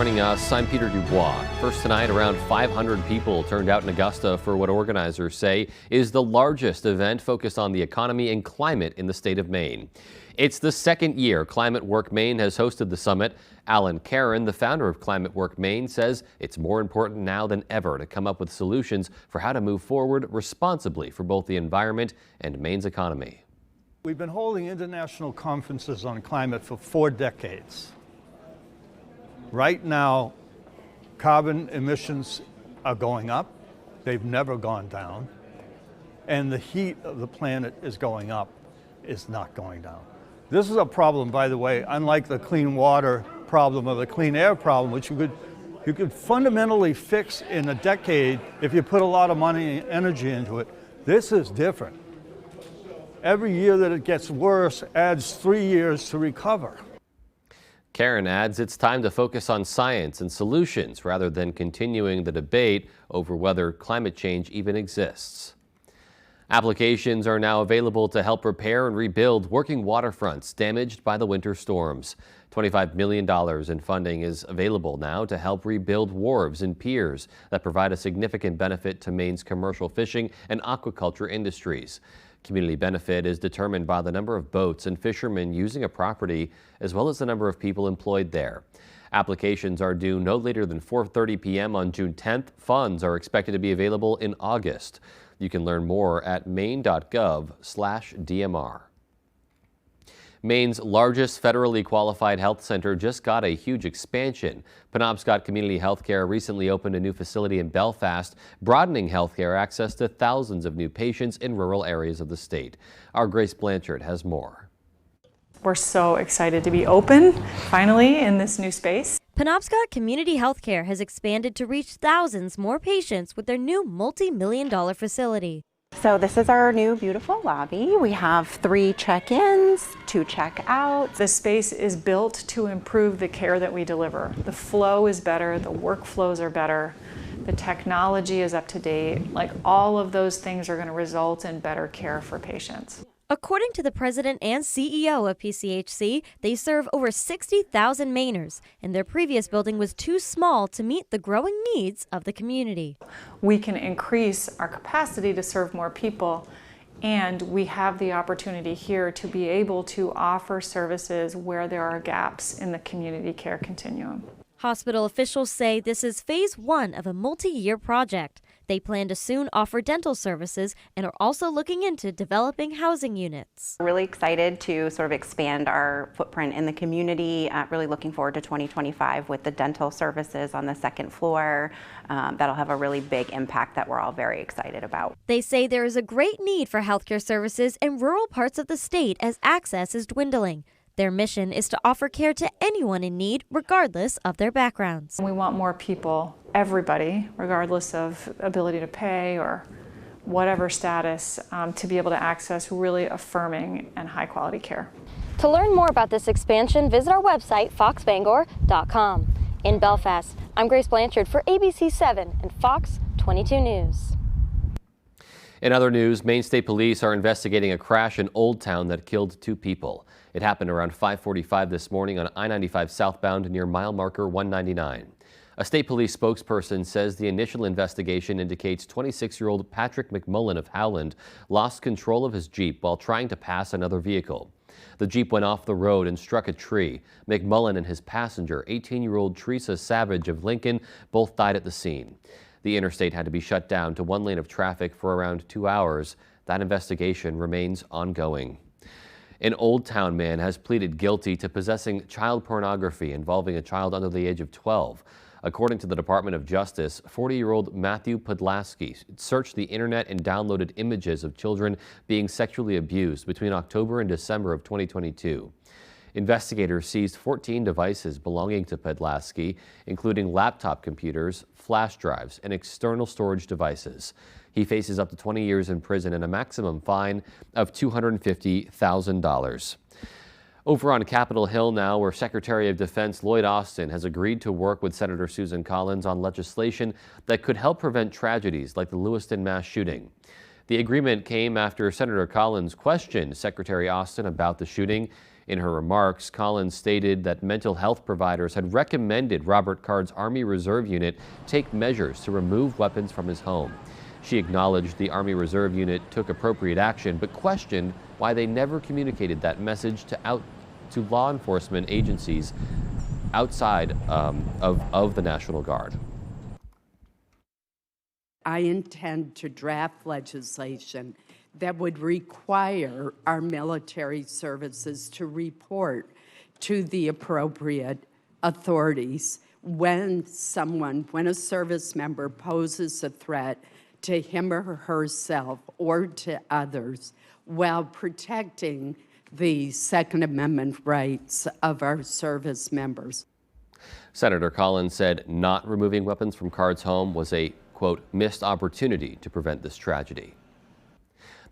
Joining us, I'm Peter Dubois. First tonight, around 500 people turned out in Augusta for what organizers say is the largest event focused on the economy and climate in the state of Maine. It's the second year Climate Work Maine has hosted the summit. Alan Caron, the founder of Climate Work Maine, says it's more important now than ever to come up with solutions for how to move forward responsibly for both the environment and Maine's economy. We've been holding international conferences on climate for 4 decades. Right now, carbon emissions are going up. They've never gone down. And the heat of the planet is going up, it's not going down. This is a problem, by the way, unlike the clean water problem or the clean air problem, which you could fundamentally fix in a decade if you put a lot of money and energy into it. This is different. Every year that it gets worse adds 3 years to recover. Caron adds it's time to focus on science and solutions rather than continuing the debate over whether climate change even exists. Applications are now available to help repair and rebuild working waterfronts damaged by the winter storms. $25 million in funding is available now to help rebuild wharves and piers that provide a significant benefit to Maine's commercial fishing and aquaculture industries. Community benefit is determined by the number of boats and fishermen using a property, as well as the number of people employed there. Applications are due no later than 4:30 p.m. on June 10th. Funds are expected to be available in August. You can learn more at maine.gov/DMR. Maine's largest federally qualified health center just got a huge expansion. Penobscot Community Healthcare recently opened a new facility in Belfast, broadening healthcare access to thousands of new patients in rural areas of the state. Our Grace Blanchard has more. We're so excited to be open, finally, in this new space. Penobscot Community Healthcare has expanded to reach thousands more patients with their new multi-million-dollar facility. So this is our new beautiful lobby. We have 3 check-ins, 2 check-outs. The space is built to improve the care that we deliver. The flow is better, the workflows are better, the technology is up to date. Like, all of those things are going to result in better care for patients. According to the president and CEO of PCHC, they serve over 60,000 Mainers, and their previous building was too small to meet the growing needs of the community. We can increase our capacity to serve more people, and we have the opportunity here to be able to offer services where there are gaps in the community care continuum. Hospital officials say this is phase 1 of a multi-year project. They plan to soon offer dental services and are also looking into developing housing units. We're really excited to sort of expand our footprint in the community. Really looking forward to 2025 with the dental services on the 2nd floor. That'll have a really big impact that we're all very excited about. They say there is a great need for healthcare services in rural parts of the state as access is dwindling. Their mission is to offer care to anyone in need, regardless of their backgrounds. We want more people, everybody, regardless of ability to pay or whatever status, to be able to access really affirming and high-quality care. To learn more about this expansion, visit our website, foxbangor.com. In Belfast, I'm Grace Blanchard for ABC 7 and Fox 22 News. In other news, Maine State Police are investigating a crash in Old Town that killed 2 people. It happened around 5:45 this morning on I-95 southbound near mile marker 199. A state police spokesperson says the initial investigation indicates 26-year-old Patrick McMullen of Howland lost control of his Jeep while trying to pass another vehicle. The Jeep went off the road and struck a tree. McMullen and his passenger, 18-year-old Teresa Savage of Lincoln, both died at the scene. The interstate had to be shut down to 1 lane of traffic for around 2 hours. That investigation remains ongoing. An Old Town man has pleaded guilty to possessing child pornography involving a child under the age of 12. According to the Department of Justice, 40-year-old Matthew Podlaski searched the internet and downloaded images of children being sexually abused between October and December of 2022. Investigators seized 14 devices belonging to Podlaski, including laptop computers, flash drives, and external storage devices. He faces up to 20 years in prison and a maximum fine of $250,000. Over on Capitol Hill now, where Secretary of Defense Lloyd Austin has agreed to work with Senator Susan Collins on legislation that could help prevent tragedies like the Lewiston mass shooting. The agreement came after Senator Collins questioned Secretary Austin about the shooting. In her remarks, Collins stated that mental health providers had recommended Robert Card's Army Reserve Unit take measures to remove weapons from his home. She acknowledged the Army Reserve Unit took appropriate action, but questioned why they never communicated that message to law enforcement agencies outside of the National Guard. I intend to draft legislation that would require our military services to report to the appropriate authorities when a service member poses a threat to him or herself or to others while protecting the Second Amendment rights of our service members. Senator Collins said not removing weapons from Card's home was a, quote, missed opportunity to prevent this tragedy.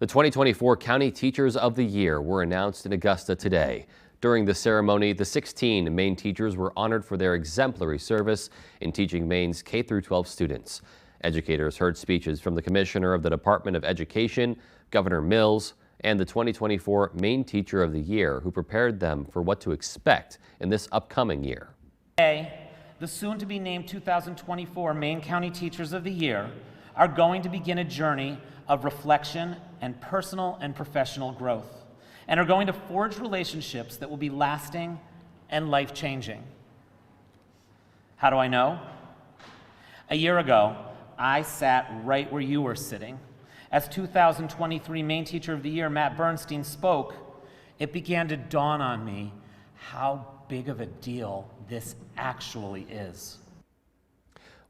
The 2024 County Teachers of the Year were announced in Augusta today. During the ceremony, the 16 Maine teachers were honored for their exemplary service in teaching Maine's K-12 students. Educators heard speeches from the Commissioner of the Department of Education, Governor Mills, and the 2024 Maine Teacher of the Year, who prepared them for what to expect in this upcoming year. Today, the soon-to-be-named 2024 Maine County Teachers of the Year are going to begin a journey of reflection and personal and professional growth, and are going to forge relationships that will be lasting and life-changing. How do I know? A year ago, I sat right where you were sitting. As 2023 Maine Teacher of the Year Matt Bernstein spoke, it began to dawn on me how big of a deal this actually is.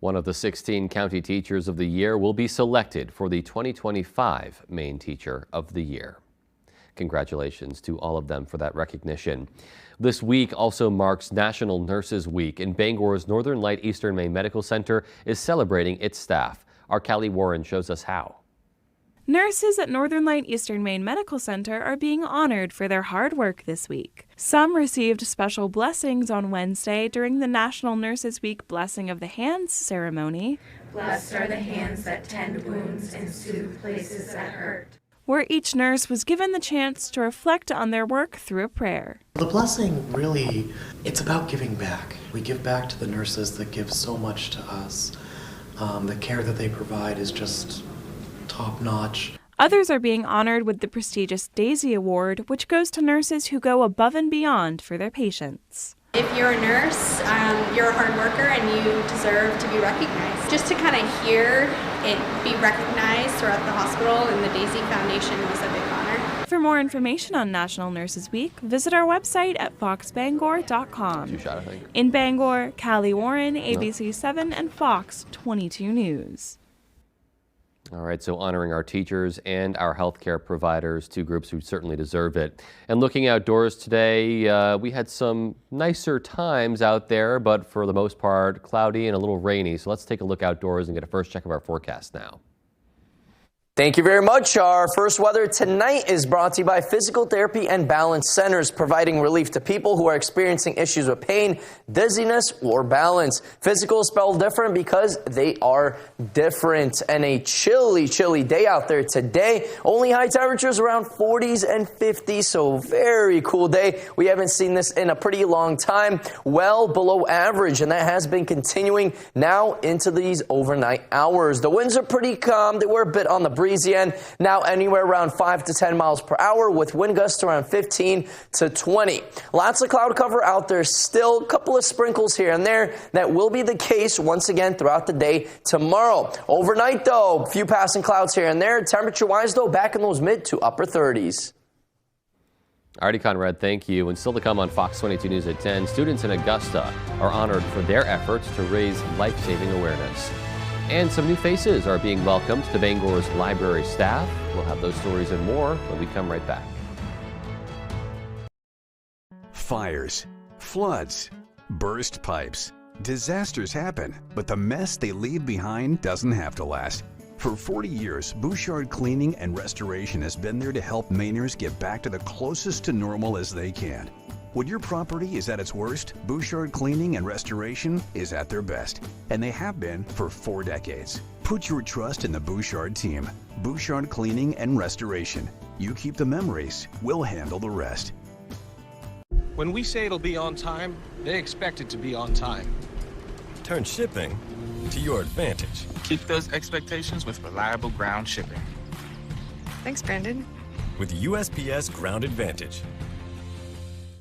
One of the 16 County Teachers of the Year will be selected for the 2025 Maine Teacher of the Year. Congratulations to all of them for that recognition. This week also marks National Nurses Week, and Bangor's Northern Light Eastern Maine Medical Center is celebrating its staff. Our Callie Warren shows us how. Nurses at Northern Light Eastern Maine Medical Center are being honored for their hard work this week. Some received special blessings on Wednesday during the National Nurses Week Blessing of the Hands ceremony. Blessed are the hands that tend wounds and soothe places that hurt, Where each nurse was given the chance to reflect on their work through a prayer. The blessing really, it's about giving back. We give back to the nurses that give so much to us. The care that they provide is just top-notch. Others are being honored with the prestigious Daisy Award, which goes to nurses who go above and beyond for their patients. If you're a nurse, you're a hard worker and you deserve to be recognized. Just to kind of hear it be recognized throughout the hospital and the Daisy Foundation was a big honor. For more information on National Nurses Week, visit our website at foxbangor.com. In Bangor, Callie Warren, ABC 7 and Fox 22 News. All right, so honoring our teachers and our healthcare providers, two groups who certainly deserve it. And looking outdoors today, we had some nicer times out there, but for the most part, cloudy and a little rainy. So let's take a look outdoors and get a first check of our forecast now. Thank you very much. Our first weather tonight is brought to you by Physical Therapy and Balance Centers, providing relief to people who are experiencing issues with pain, dizziness, or balance. Physical is spelled different because they are different. And a chilly, chilly day out there today. Only high temperatures around 40s and 50s, so very cool day. We haven't seen this in a pretty long time. Well below average, and that has been continuing now into these overnight hours. The winds are pretty calm. They were a bit on the breezy end, now anywhere around 5 to 10 miles per hour with wind gusts around 15 to 20. Lots of cloud cover out there still, a couple of sprinkles here and there. That will be the case once again throughout the day tomorrow. Overnight though, a few passing clouds here and there. Temperature wise though, back in those mid to upper 30s. Artie Conrad, thank you. And still to come on Fox 22 News at 10, students in Augusta are honored for their efforts to raise life-saving awareness. And some new faces are being welcomed to Bangor's library staff. We'll have those stories and more when we come right back. Fires, floods, burst pipes. Disasters happen, but the mess they leave behind doesn't have to last. For 40 years, Bouchard Cleaning and Restoration has been there to help Mainers get back to the closest to normal as they can. When your property is at its worst, Bouchard Cleaning and Restoration is at their best, and they have been for 4 decades. Put your trust in the Bouchard team. Bouchard Cleaning and Restoration. You keep the memories, we'll handle the rest. When we say it'll be on time, they expect it to be on time. Turn shipping to your advantage. Keep those expectations with reliable ground shipping. Thanks, Brandon. With USPS Ground Advantage.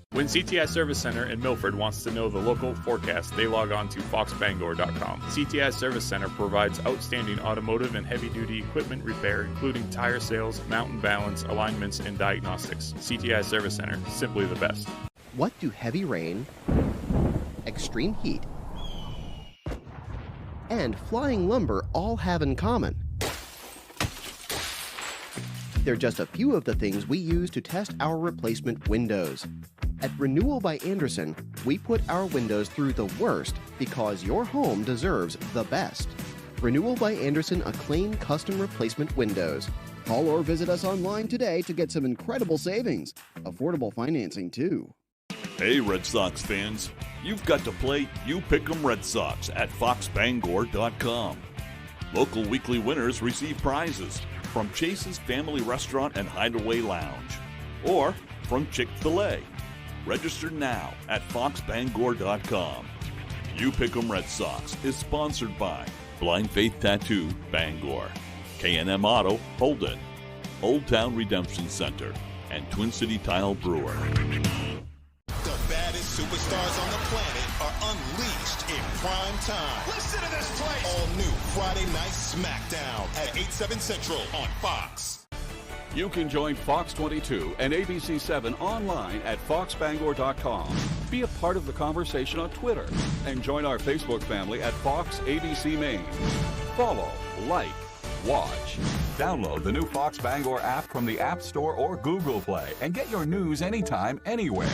When CTI Service Center in Milford wants to know the local forecast, they log on to foxbangor.com. CTI Service Center provides outstanding automotive and heavy-duty equipment repair, including tire sales, mount and balance, alignments, and diagnostics. CTI Service Center, simply the best. What do heavy rain, extreme heat, and flying lumber all have in common? They're just a few of the things we use to test our replacement windows. At Renewal by Andersen, we put our windows through the worst because your home deserves the best. Renewal by Andersen acclaimed custom replacement windows. Call or visit us online today to get some incredible savings. Affordable financing, too. Hey, Red Sox fans. You've got to play You Pick 'em Red Sox at foxbangor.com. Local weekly winners receive prizes from Chase's Family Restaurant and Hideaway Lounge or from Chick-fil-A. Register now at foxbangor.com. You Pick 'em Red Sox is sponsored by Blind Faith Tattoo, Bangor, K&M Auto, Holden, Old Town Redemption Center, and Twin City Tile Brewer. The baddest superstars on the planet are unleashed in prime time. Listen to this place! All new Friday Night SmackDown at 8/7 Central on Fox. You can join Fox 22 and ABC 7 online at foxbangor.com. Be a part of the conversation on Twitter and join our Facebook family at Fox ABC Maine. Follow, like, watch. Download the new Fox Bangor app from the App Store or Google Play and get your news anytime, anywhere.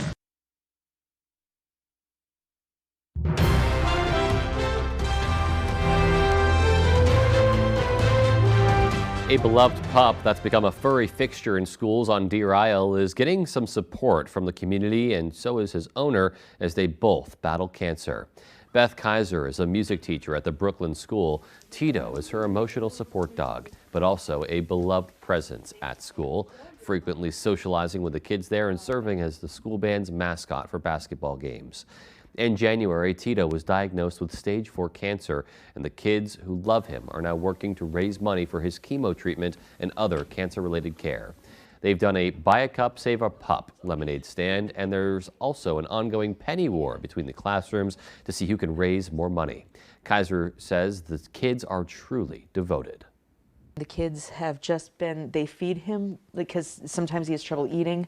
A beloved pup that's become a furry fixture in schools on Deer Isle is getting some support from the community, and so is his owner as they both battle cancer. Beth Kaiser is a music teacher at the Brooklyn school. Tito is her emotional support dog, but also a beloved presence at school, frequently socializing with the kids there and serving as the school band's mascot for basketball games. In January, Tito was diagnosed with stage 4 cancer, and the kids who love him are now working to raise money for his chemo treatment and other cancer-related care. They've done a Buy a Cup, Save a Pup lemonade stand, and there's also an ongoing penny war between the classrooms to see who can raise more money. Kaiser says the kids are truly devoted. The kids have just been, they feed him, because sometimes he has trouble eating,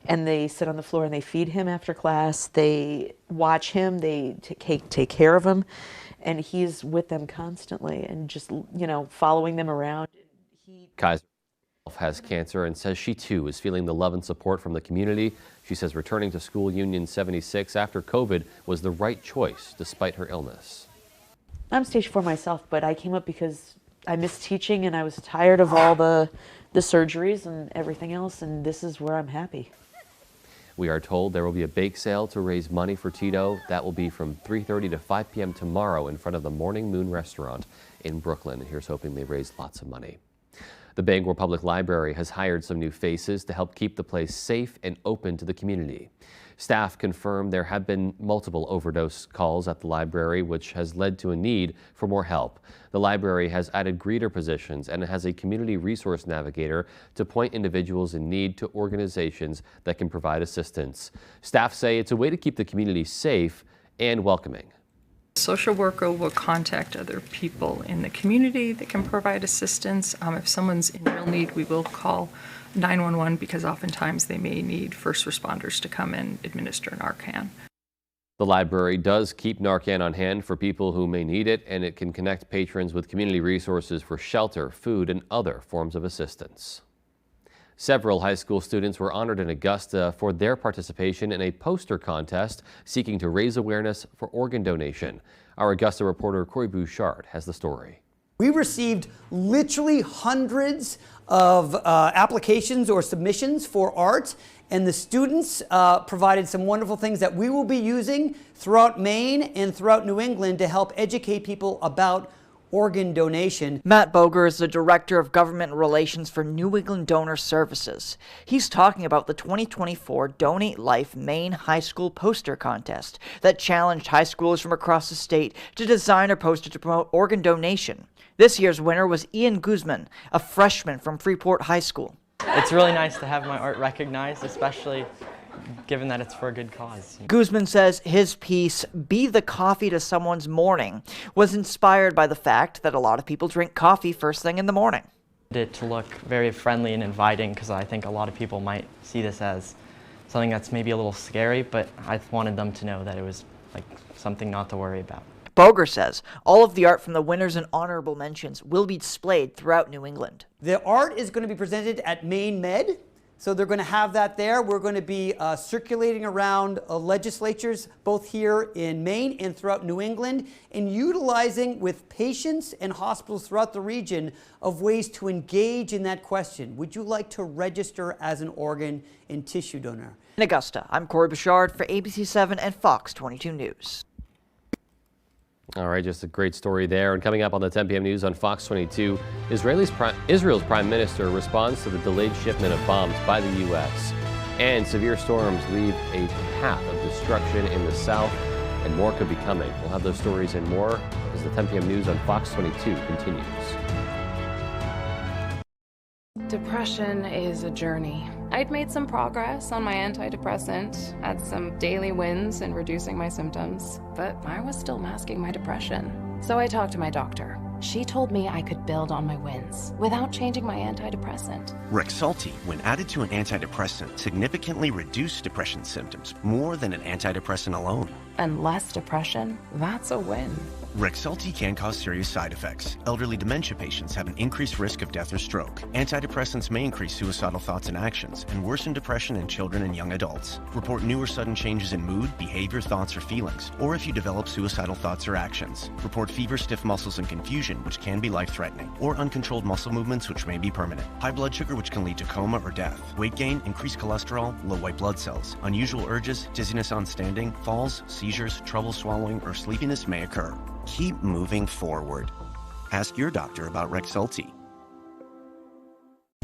and they sit on the floor and they feed him after class. They watch him, they take care of him, and he's with them constantly and just, following them around. Kaiser has cancer and says she too is feeling the love and support from the community. She says returning to School Union 76 after COVID was the right choice despite her illness. I'm stage 4 myself, but I came up because I missed teaching and I was tired of all the surgeries and everything else, and this is where I'm happy. We are told there will be a bake sale to raise money for Tito. That will be from 3:30 to 5 p.m. tomorrow in front of the Morning Moon restaurant in Brooklyn. Here's hoping they raise lots of money. The Bangor Public Library has hired some new faces to help keep the place safe and open to the community. Staff confirmed there have been multiple overdose calls at the library, which has led to a need for more help. The library has added greeter positions and has a community resource navigator to point individuals in need to organizations that can provide assistance. Staff say it's a way to keep the community safe and welcoming. Social worker will contact other people in the community that can provide assistance. If someone's in real need, we will call 911 because oftentimes they may need first responders to come and administer Narcan. The library does keep Narcan on hand for people who may need it, and it can connect patrons with community resources for shelter, food, and other forms of assistance. Several high school students were honored in Augusta for their participation in a poster contest seeking to raise awareness for organ donation. Our Augusta reporter Corey Bouchard has the story. We received literally hundreds of applications or submissions for art, and the students provided some wonderful things that we will be using throughout Maine and throughout New England to help educate people about organ donation. Matt Boger is the Director of Government Relations for New England Donor Services. He's talking about the 2024 Donate Life Maine High School Poster Contest that challenged high schoolers from across the state to design a poster to promote organ donation. This year's winner was Ian Guzman, a freshman from Freeport High School. It's really nice to have my art recognized, especially given that it's for a good cause. Guzman says his piece, Be the Coffee to Someone's Morning, was inspired by the fact that a lot of people drink coffee first thing in the morning. It to look very friendly and inviting because I think a lot of people might see this as something that's maybe a little scary, but I wanted them to know that it was like something not to worry about. Boger says all of the art from the winners and honorable mentions will be displayed throughout New England. The art is going to be presented at Maine Med. So they're going to have that there. We're going to be circulating around legislatures both here in Maine and throughout New England and utilizing with patients and hospitals throughout the region of ways to engage in that question. Would you like to register as an organ and tissue donor? In Augusta, I'm Corey Bouchard for ABC7 and Fox 22 News. All right, just a great story there. And coming up on the 10 p.m. news on Fox 22, Israel's prime minister responds to the delayed shipment of bombs by the U.S. And severe storms leave a path of destruction in the south, and more could be coming. We'll have those stories and more as the 10 p.m. news on Fox 22 continues. Depression is a journey. I'd made some progress on my antidepressant, had some daily wins in reducing my symptoms, but I was still masking my depression. So I talked to my doctor. She told me I could build on my wins without changing my antidepressant. Rexulti, when added to an antidepressant, significantly reduced depression symptoms more than an antidepressant alone. And less depression, that's a win. Rexulti can cause serious side effects. Elderly dementia patients have an increased risk of death or stroke. Antidepressants may increase suicidal thoughts and actions and worsen depression in children and young adults. Report new or sudden changes in mood, behavior, thoughts, or feelings, or if you develop suicidal thoughts or actions. Report fever, stiff muscles, and confusion, which can be life-threatening, or uncontrolled muscle movements, which may be permanent. High blood sugar, which can lead to coma or death. Weight gain, increased cholesterol, low white blood cells. Unusual urges, dizziness on standing, falls, seizures, trouble swallowing, or sleepiness may occur. Keep moving forward. Ask your doctor about Rexulti.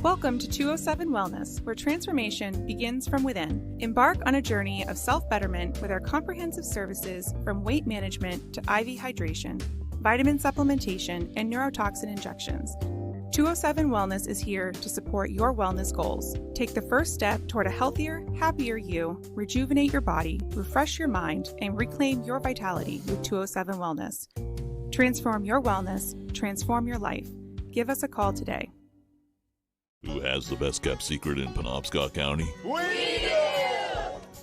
Welcome to 207 Wellness, where transformation begins from within. Embark on a journey of self-betterment with our comprehensive services from weight management to IV hydration, vitamin supplementation, and neurotoxin injections. 207 Wellness is here to support your wellness goals. Take the first step toward a healthier, happier you, rejuvenate your body, refresh your mind, and reclaim your vitality with 207 Wellness. Transform your wellness, transform your life. Give us a call today. Who has the best kept secret in Penobscot County? We do!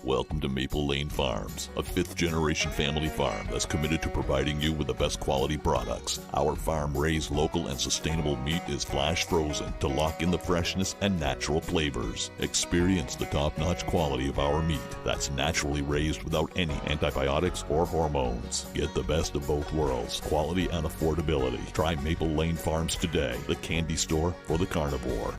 Welcome to Maple Lane Farms, a fifth-generation family farm that's committed to providing you with the best quality products. Our farm-raised local and sustainable meat is flash frozen to lock in the freshness and natural flavors. Experience the top-notch quality of our meat that's naturally raised without any antibiotics or hormones. Get the best of both worlds, quality and affordability. Try Maple Lane Farms today, the candy store for the carnivore.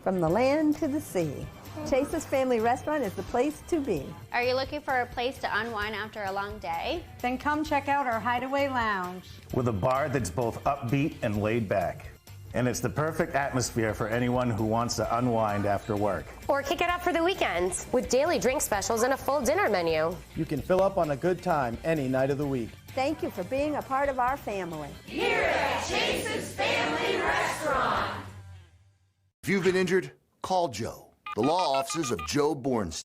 From the land to the sea, Chase's Family Restaurant is the place to be. Are you looking for a place to unwind after a long day? Then come check out our Hideaway Lounge. With a bar that's both upbeat and laid back. And it's the perfect atmosphere for anyone who wants to unwind after work. Or kick it up for the weekends with daily drink specials and a full dinner menu. You can fill up on a good time any night of the week. Thank you for being a part of our family. Here at Chase's Family Restaurant. If you've been injured, call Joe. The law offices of Joe Bornstein.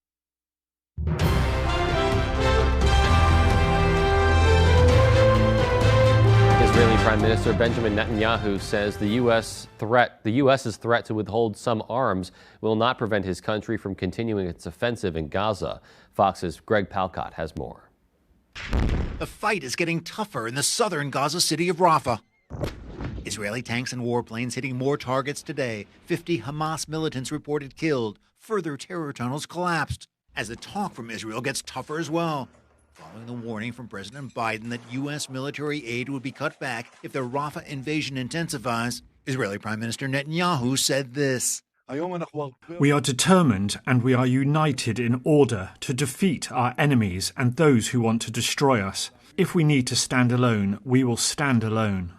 Israeli Prime Minister Benjamin Netanyahu says the U.S.'s threat to withhold some arms will not prevent his country from continuing its offensive in Gaza. Fox's Greg Palcott has more. The fight is getting tougher in the southern Gaza city of Rafah. Israeli tanks and warplanes hitting more targets today. 50 Hamas militants reported killed. Further terror tunnels collapsed. As the talk from Israel gets tougher as well. Following the warning from President Biden that U.S. military aid would be cut back if the Rafah invasion intensifies, Israeli Prime Minister Netanyahu said this. We are determined and we are united in order to defeat our enemies and those who want to destroy us. If we need to stand alone, we will stand alone.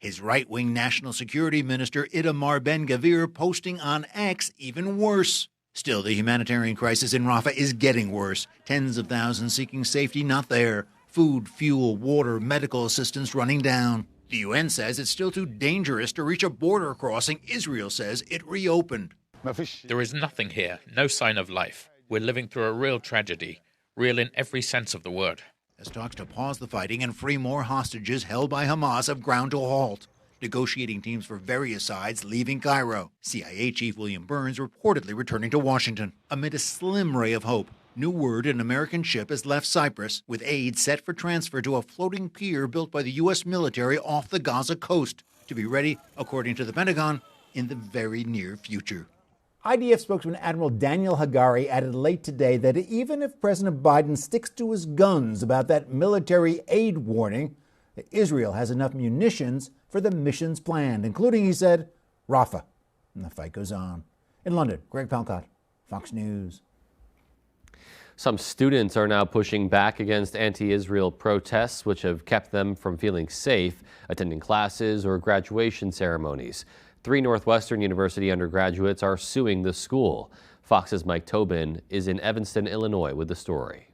His right-wing national security minister Itamar Ben-Gvir posting on X even worse. Still, the humanitarian crisis in Rafah is getting worse. Tens of thousands seeking safety not there. Food, fuel, water, medical assistance running down. The UN says it's still too dangerous to reach a border crossing. Israel says it reopened. There is nothing here, no sign of life. We're living through a real tragedy, real in every sense of the word. As talks to pause the fighting and free more hostages held by Hamas have ground to a halt. Negotiating teams for various sides leaving Cairo. CIA Chief William Burns reportedly returning to Washington. Amid a slim ray of hope, new word an American ship has left Cyprus with aid set for transfer to a floating pier built by the U.S. military off the Gaza coast, to be ready, according to the Pentagon, in the very near future. IDF spokesman Admiral Daniel Hagari added late today that even if President Biden sticks to his guns about that military aid warning, that Israel has enough munitions for the missions planned, including, he said, Rafah. And the fight goes on. In London, Greg Palcott, Fox News. Some students are now pushing back against anti-Israel protests, which have kept them from feeling safe attending classes or graduation ceremonies. 3 Northwestern University undergraduates are suing the school. Fox's Mike Tobin is in Evanston, Illinois with the story.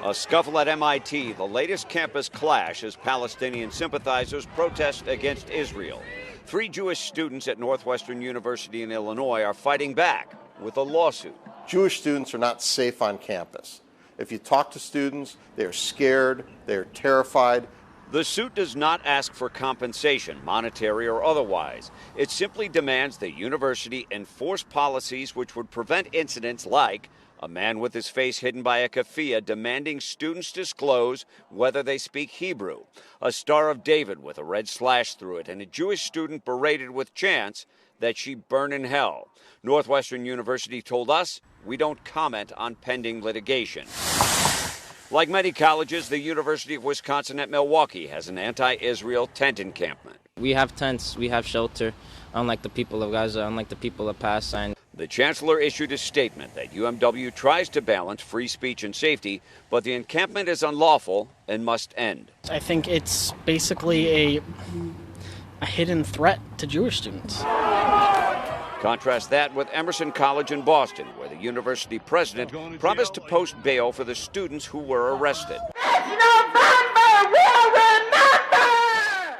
A scuffle at MIT, the latest campus clash as Palestinian sympathizers protest against Israel. 3 Jewish students at Northwestern University in Illinois are fighting back with a lawsuit. Jewish students are not safe on campus. If you talk to students, they're scared, they're terrified. The suit does not ask for compensation, monetary or otherwise. It simply demands the university enforce policies which would prevent incidents like a man with his face hidden by a keffiyeh demanding students disclose whether they speak Hebrew, a Star of David with a red slash through it, and a Jewish student berated with chants that she burn in hell. Northwestern University told us, we don't comment on pending litigation. Like many colleges, the University of Wisconsin at Milwaukee has an anti-Israel tent encampment. We have tents, we have shelter, unlike the people of Gaza, unlike the people of Palestine. The chancellor issued a statement that UMW tries to balance free speech and safety, but the encampment is unlawful and must end. I think it's basically a hidden threat to Jewish students. Contrast that with Emerson College in Boston, where the university president promised to post bail for the students who were arrested.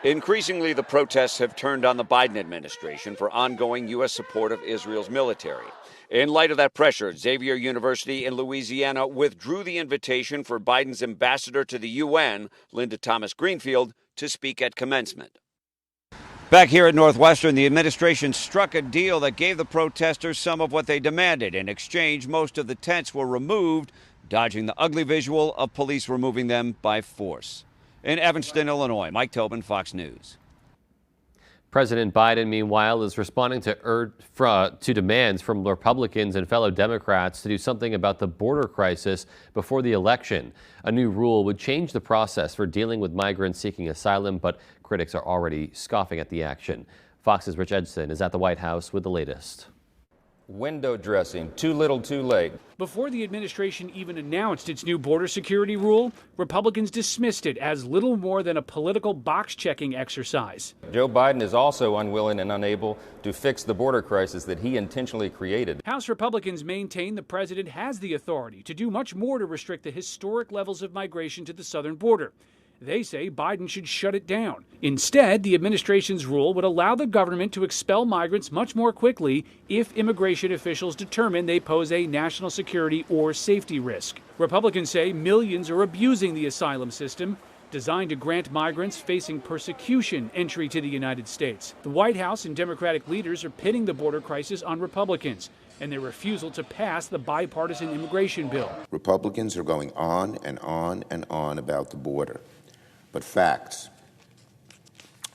Increasingly, the protests have turned on the Biden administration for ongoing U.S. support of Israel's military. In light of that pressure, Xavier University in Louisiana withdrew the invitation for Biden's ambassador to the UN, Linda Thomas Greenfield, to speak at commencement. Back here at Northwestern, the administration struck a deal that gave the protesters some of what they demanded. In exchange, most of the tents were removed, dodging the ugly visual of police removing them by force. In Evanston, Illinois, Mike Tobin, Fox News. President Biden, meanwhile, is responding to demands from Republicans and fellow Democrats to do something about the border crisis before the election. A new rule would change the process for dealing with migrants seeking asylum, but critics are already scoffing at the action. Fox's Rich Edson is at the White House with the latest. Window dressing, too little, too late. Before the administration even announced its new border security rule, Republicans dismissed it as little more than a political box-checking exercise. Joe Biden is also unwilling and unable to fix the border crisis that he intentionally created. House Republicans maintain the president has the authority to do much more to restrict the historic levels of migration to the southern border. They say Biden should shut it down. Instead, the administration's rule would allow the government to expel migrants much more quickly if immigration officials determine they pose a national security or safety risk. Republicans say millions are abusing the asylum system, designed to grant migrants facing persecution entry to the United States. The White House and Democratic leaders are pitting the border crisis on Republicans and their refusal to pass the bipartisan immigration bill. Republicans are going on and on and on about the border. But facts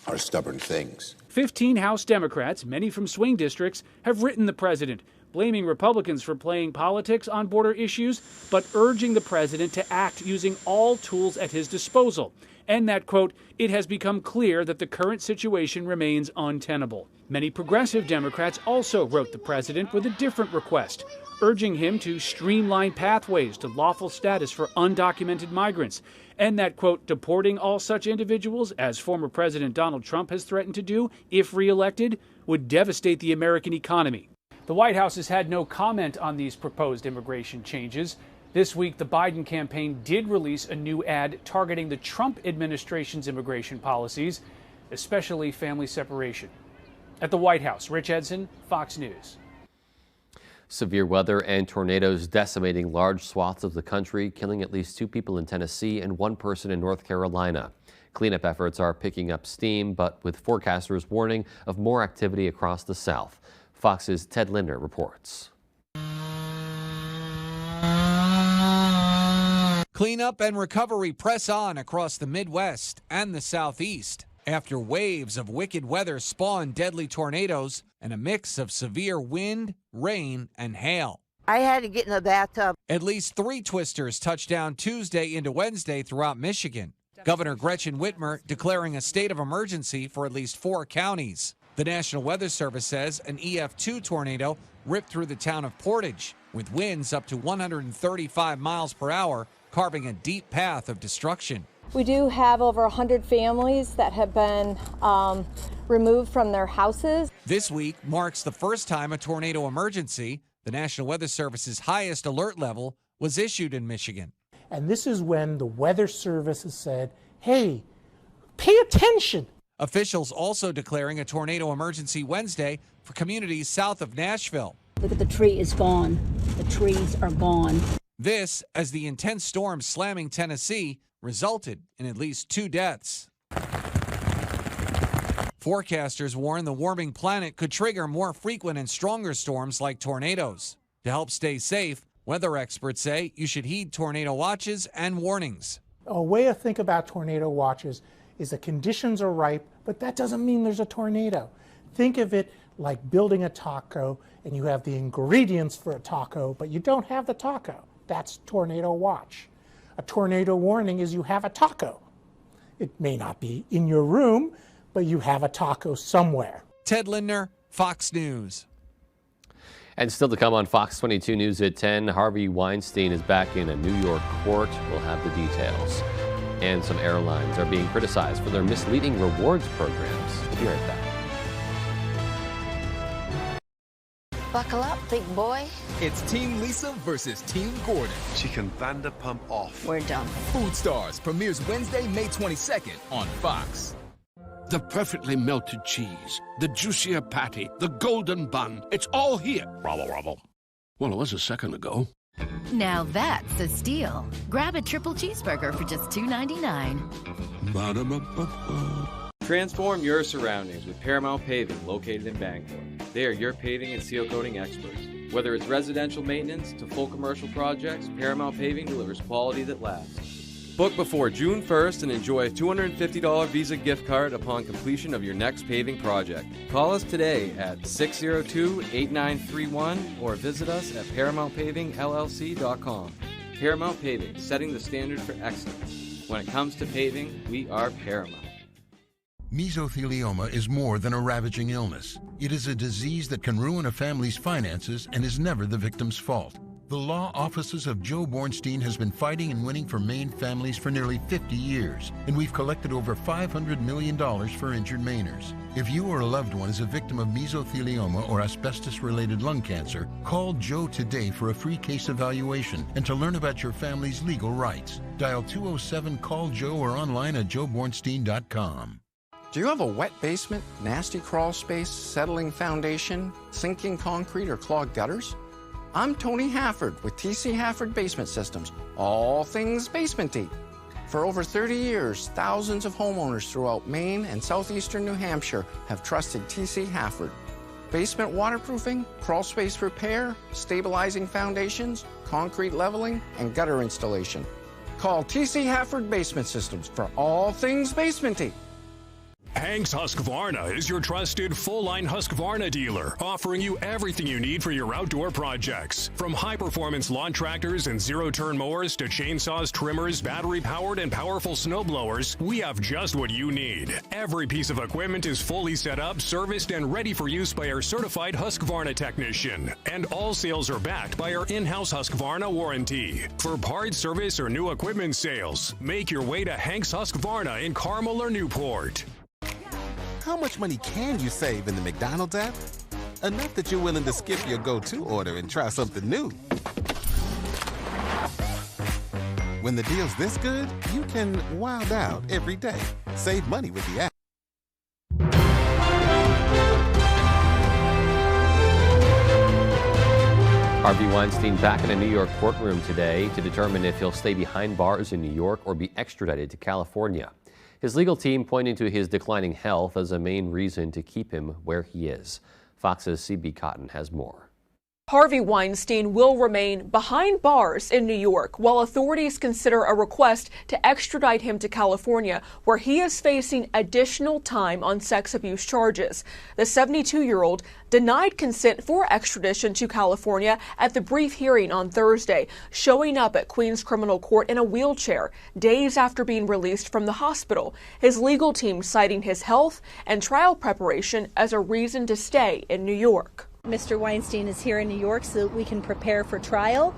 are stubborn things. 15 House Democrats, many from swing districts, have written the president, blaming Republicans for playing politics on border issues, but urging the president to act using all tools at his disposal. And that, quote, it has become clear that the current situation remains untenable. Many progressive Democrats also wrote the president with a different request, urging him to streamline pathways to lawful status for undocumented migrants. And that, quote, deporting all such individuals, as former President Donald Trump has threatened to do if reelected, would devastate the American economy. The White House has had no comment on these proposed immigration changes. This week, the Biden campaign did release a new ad targeting the Trump administration's immigration policies, especially family separation. At the White House, Rich Edson, Fox News. Severe weather and tornadoes decimating large swaths of the country, killing at least 2 people in Tennessee and 1 person in North Carolina. Cleanup efforts are picking up steam, but with forecasters warning of more activity across the South. Fox's Ted Linder reports. Cleanup and recovery press on across the Midwest and the Southeast after waves of wicked weather spawned deadly tornadoes and a mix of severe wind, rain, and hail. I had to get in the bathtub. At least 3 twisters touched down Tuesday into Wednesday throughout Michigan. Governor Gretchen Whitmer declaring a state of emergency for at least 4 counties. The National Weather Service says an EF2 tornado ripped through the town of Portage, with winds up to 135 miles per hour, carving a deep path of destruction. We do have over 100 families that have been removed from their houses. This week marks the first time a tornado emergency, the National Weather Service's highest alert level, was issued in Michigan. And this is when the Weather Service has said, hey, pay attention. Officials also declaring a tornado emergency Wednesday for communities south of Nashville. Look at the tree is gone. The trees are gone. This as the intense storm slamming Tennessee resulted in at least 2 deaths. Forecasters warn the warming planet could trigger more frequent and stronger storms like tornadoes. To help stay safe, weather experts say you should heed tornado watches and warnings. A way to think about tornado watches is the conditions are ripe, but that doesn't mean there's a tornado. Think of it like building a taco and you have the ingredients for a taco, but you don't have the taco. That's tornado watch. A tornado warning is you have a taco. It may not be in your room, but you have a taco somewhere. Ted Linder, Fox News. And still to come on Fox 22 News at 10, Harvey Weinstein is back in a New York court. We'll have the details. And some airlines are being criticized for their misleading rewards programs. We'll be right back. Buckle up, big boy. It's Team Lisa versus Team Gordon. She can Vanderpump off. We're done. Food Stars premieres Wednesday, May 22nd on Fox. The perfectly melted cheese, the juicier patty, the golden bun. It's all here. Rubble, rubble. Well, it was a second ago. Now that's a steal. Grab a triple cheeseburger for just $2.99. Ba-da-ba-ba-ba. Transform your surroundings with Paramount Paving, located in Bangor. They are your paving and seal coating experts. Whether it's residential maintenance to full commercial projects, Paramount Paving delivers quality that lasts. Book before June 1st and enjoy a $250 Visa gift card upon completion of your next paving project. Call us today at 602-8931 or visit us at ParamountPavingLLC.com. Paramount Paving, setting the standard for excellence. When it comes to paving, we are Paramount. Mesothelioma is more than a ravaging illness. It is a disease that can ruin a family's finances and is never the victim's fault. The law offices of Joe Bornstein has been fighting and winning for Maine families for nearly 50 years, and we've collected over $500 million for injured Mainers. If you or a loved one is a victim of mesothelioma or asbestos-related lung cancer, call Joe today for a free case evaluation and to learn about your family's legal rights. Dial 207-CALL-JOE or online at joebornstein.com. Do you have a wet basement, nasty crawl space, settling foundation, sinking concrete, or clogged gutters? I'm Tony Hafford with TC Hafford Basement Systems, all things basement-y. For over 30 years, thousands of homeowners throughout Maine and southeastern New Hampshire have trusted TC Hafford. Basement waterproofing, crawl space repair, stabilizing foundations, concrete leveling, and gutter installation. Call TC Hafford Basement Systems for all things basement-y. Hank's Husqvarna is your trusted full-line Husqvarna dealer, offering you everything you need for your outdoor projects. From high-performance lawn tractors and zero-turn mowers to chainsaws, trimmers, battery-powered and powerful snowblowers, we have just what you need. Every piece of equipment is fully set up, serviced, and ready for use by our certified Husqvarna technician. And all sales are backed by our in-house Husqvarna warranty. For parts, service, or new equipment sales, make your way to Hank's Husqvarna in Carmel or Newport. How much money can you save in the McDonald's app? Enough that you're willing to skip your go-to order and try something new. When the deal's this good, you can wild out every day. Save money with the app. Harvey Weinstein back in a New York courtroom today to determine if he'll stay behind bars in New York or be extradited to California. His legal team pointing to his declining health as a main reason to keep him where he is. Fox's CB Cotton has more. Harvey Weinstein will remain behind bars in New York while authorities consider a request to extradite him to California, where he is facing additional time on sex abuse charges. The 72-year-old denied consent for extradition to California at the brief hearing on Thursday, showing up at Queens Criminal Court in a wheelchair days after being released from the hospital. His legal team citing his health and trial preparation as a reason to stay in New York. Mr. Weinstein is here in New York so that we can prepare for trial,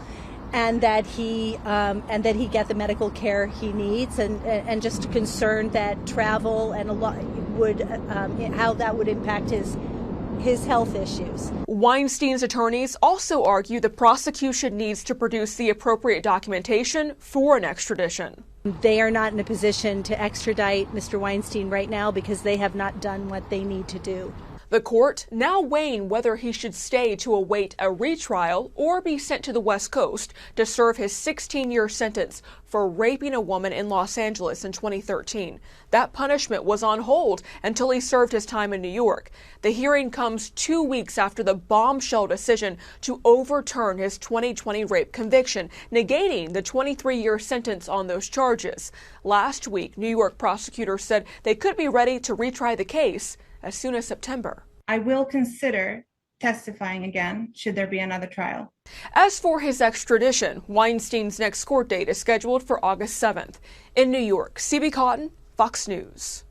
and that he get the medical care he needs, and just concerned that travel and a lot would how that would impact his health issues. Weinstein's attorneys also argue the prosecution needs to produce the appropriate documentation for an extradition. They are not in a position to extradite Mr. Weinstein right now because they have not done what they need to do. The court now weighing whether he should stay to await a retrial or be sent to the West Coast to serve his 16-year sentence for raping a woman in Los Angeles in 2013. That punishment was on hold until he served his time in New York. The hearing comes 2 weeks after the bombshell decision to overturn his 2020 rape conviction, negating the 23-year sentence on those charges. Last week, New York prosecutors said they could be ready to retry the case as soon as September. I will consider testifying again should there be another trial. As for his extradition, Weinstein's next court date is scheduled for August 7th. In New York, CB Cotton, Fox News.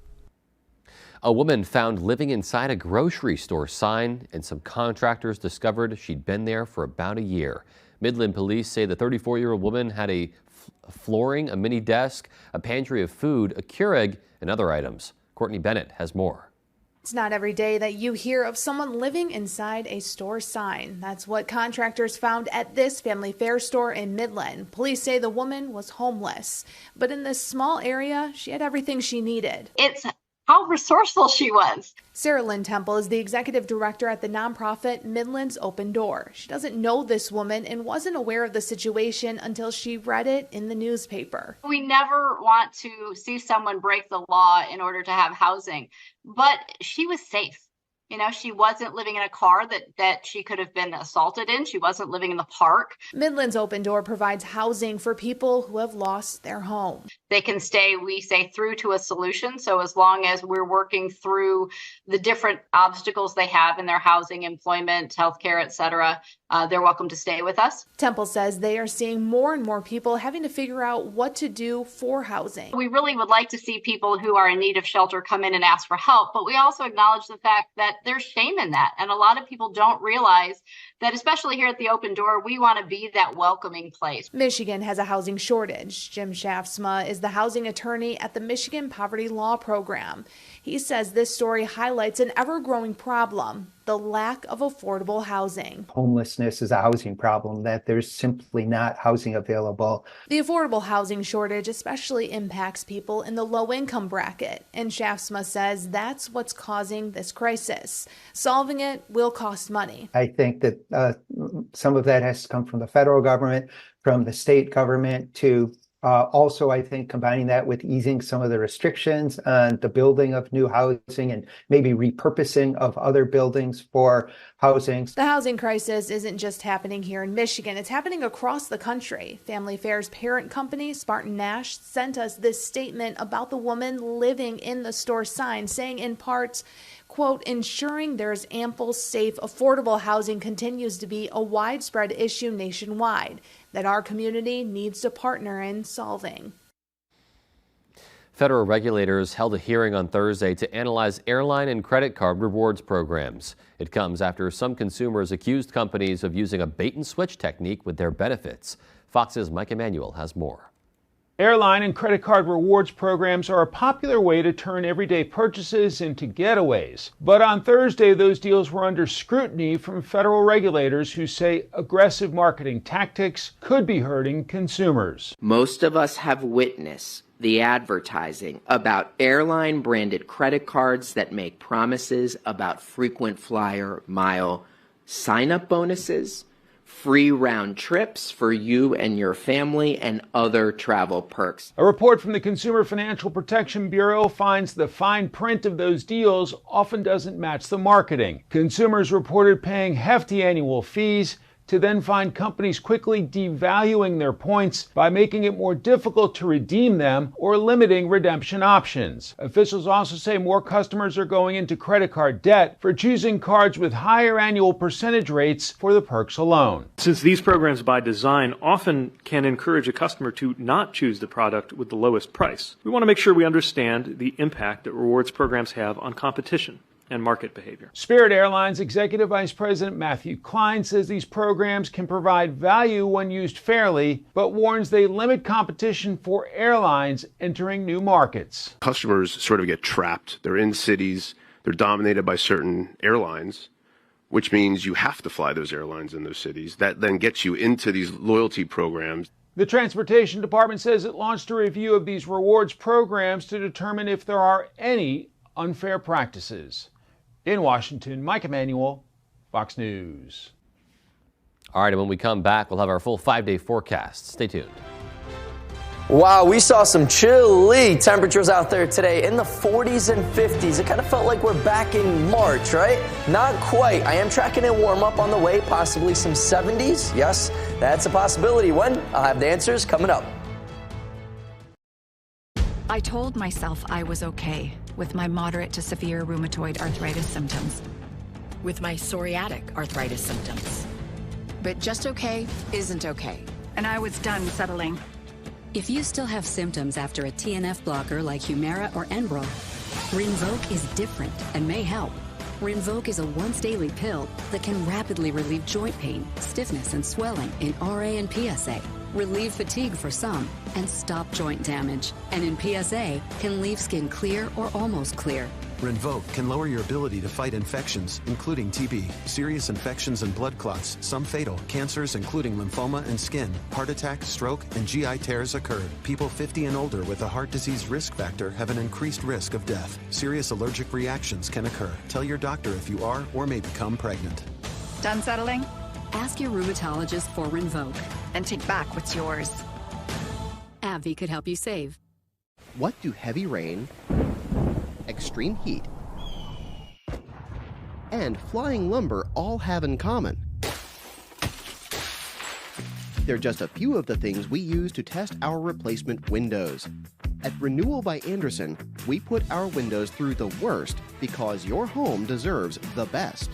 A woman found living inside a grocery store sign, and some contractors discovered she'd been there for about a year. Midland police say the 34-year-old woman had a flooring, a mini desk, a pantry of food, a Keurig, and other items. Courtney Bennett has more. It's not every day that you hear of someone living inside a store sign. That's what contractors found at this family fare store in Midland. Police say the woman was homeless, but in this small area, she had everything she needed. It's how resourceful she was. Sarah Lynn Temple is the executive director at the nonprofit Midland's Open Door. She doesn't know this woman and wasn't aware of the situation until she read it in the newspaper. We never want to see someone break the law in order to have housing, but she was safe. You know, she wasn't living in a car that she could have been assaulted in. She wasn't living in the park. Midland's Open Door provides housing for people who have lost their home. They can stay, we say, through to a solution. So as long as we're working through the different obstacles they have in their housing, employment, healthcare, et cetera, they're welcome to stay with us. Temple says they are seeing more and more people having to figure out what to do for housing. We really would like to see people who are in need of shelter come in and ask for help, but we also acknowledge the fact that there's shame in that. And a lot of people don't realize that, especially here at the Open Door, we want to be that welcoming place. Michigan has a housing shortage. Jim Shaftsma is the housing attorney at the Michigan Poverty Law Program. He says this story highlights an ever-growing problem: the lack of affordable housing. Homelessness is a housing problem, that there's simply not housing available. The affordable housing shortage especially impacts people in the low-income bracket, and Shaftsma says that's what's causing this crisis. Solving it will cost money. I think that some of that has to come from the federal government, from the state government, to Also, I think combining that with easing some of the restrictions on the building of new housing and maybe repurposing of other buildings for housing. The housing crisis isn't just happening here in Michigan. It's happening across the country. Family Fair's parent company, Spartan Nash, sent us this statement about the woman living in the store sign, saying in part, quote, ensuring there's ample, safe, affordable housing continues to be a widespread issue nationwide that our community needs to partner in solving. Federal regulators held a hearing on Thursday to analyze airline and credit card rewards programs. It comes after some consumers accused companies of using a bait-and-switch technique with their benefits. Fox's Mike Emanuel has more. Airline and credit card rewards programs are a popular way to turn everyday purchases into getaways. But on Thursday, those deals were under scrutiny from federal regulators who say aggressive marketing tactics could be hurting consumers. Most of us have witnessed the advertising about airline-branded credit cards that make promises about frequent flyer mile sign-up bonuses, free round trips for you and your family, and other travel perks. A report from the Consumer Financial Protection Bureau finds the fine print of those deals often doesn't match the marketing. Consumers reported paying hefty annual fees to then find companies quickly devaluing their points by making it more difficult to redeem them or limiting redemption options. Officials also say more customers are going into credit card debt for choosing cards with higher annual percentage rates for the perks alone. Since these programs by design often can encourage a customer to not choose the product with the lowest price, we want to make sure we understand the impact that rewards programs have on competition and market behavior. Spirit Airlines Executive Vice President Matthew Klein says these programs can provide value when used fairly, but warns they limit competition for airlines entering new markets. Customers sort of get trapped. They're in cities, they're dominated by certain airlines, which means you have to fly those airlines in those cities. That then gets you into these loyalty programs. The Transportation Department says it launched a review of these rewards programs to determine if there are any unfair practices. In Washington, Mike Emanuel, Fox News. All right, and when we come back, we'll have our full 5-day forecast. Stay tuned. Wow, we saw some chilly temperatures out there today in the 40s and 50s. It kind of felt like we're back in March, right? Not quite. I am tracking a warm up on the way, possibly some 70s. Yes, that's a possibility. When? I'll have the answers coming up. I told myself I was okay with my moderate to severe rheumatoid arthritis symptoms, with my psoriatic arthritis symptoms. But just okay isn't okay, and I was done settling. If you still have symptoms after a TNF blocker like Humira or Enbrel, Rinvoq is different and may help. Rinvoq is a once-daily pill that can rapidly relieve joint pain, stiffness, and swelling in RA and PSA, relieve fatigue for some, and stop joint damage. And in PSA, can leave skin clear or almost clear. Rinvoq can lower your ability to fight infections, including TB, serious infections and blood clots, some fatal, cancers including lymphoma and skin, heart attack, stroke, and GI tears occurred. People 50 and older with a heart disease risk factor have an increased risk of death. Serious allergic reactions can occur. Tell your doctor if you are or may become pregnant. Done settling? Ask your rheumatologist for Rinvoq. And take back what's yours. AbbVie could help you save. What do heavy rain, extreme heat, and flying lumber all have in common? They're just a few of the things we use to test our replacement windows. At Renewal by Andersen, we put our windows through the worst because your home deserves the best.